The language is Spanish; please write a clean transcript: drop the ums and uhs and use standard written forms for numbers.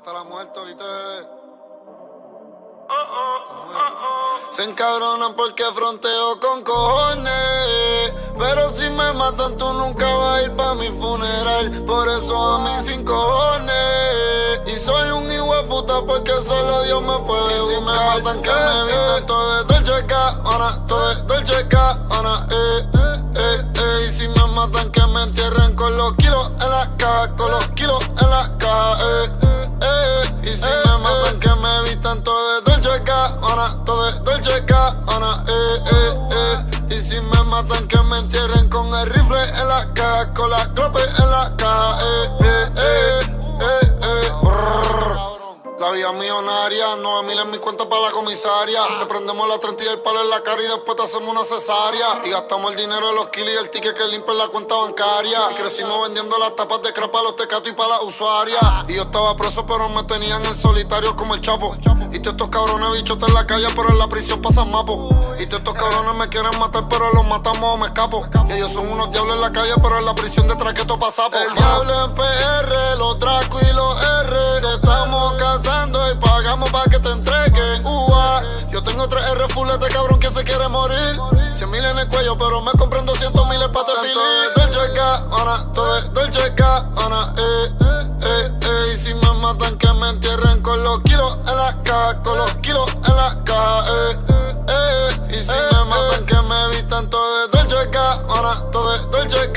hasta la muerte, ¿viste? Se encabronan porque fronteo con cojones, pero si me matan tú nunca vas a ir pa' mi funeral. Por eso a mí sin cojones. Y soy un hijo de puta porque solo Dios me puede buscar. Y si me matan que me vistan todo de Dolce Gabbana, todo de Dolce Gabbana, Y si me matan que me entierren con los kilos en la caja, con los kilos en la caja, Y si me matan que me vistan todo de Dolce Gabbana, todo de Dolce Gabbana, Y si me matan que me entierren con el rifle en la caja, con la glope en la caja, La vida millonaria, 9,000 en mi cuenta para la comisaria. Te prendemos la 30 y el palo en la cara y después te hacemos una cesárea. Y gastamos el dinero de los kilos y el ticket que limpia en la cuenta bancaria. Y crecimos vendiendo las tapas de crema para los tecatos y para las usuarias. Y yo estaba preso pero me tenían en solitario como el Chapo. Y todos estos cabrones bichotes en la calle pero en la prisión pasan mapo. Y todos estos cabrones me quieren matar pero los matamos o me escapo. Y ellos son unos diablos en la calle pero en la prisión de traqueto pasapo. El diablo en PR, los Draco y los R. Te estamos cazando y pagamos pa' que te entreguen. Yo tengo 3 R fulete cabrón que se quiere morir. 100,000 en el cuello pero me compran 200,000 pa' te filir. Todo de Dolce Gabbana, todo de Dolce Gabbana, Y si me matan que me entierren con los kilos en la caja, con los kilos en la caja, Y si me matan que me vistan todo de Dolce Gabbana, todo de Dolce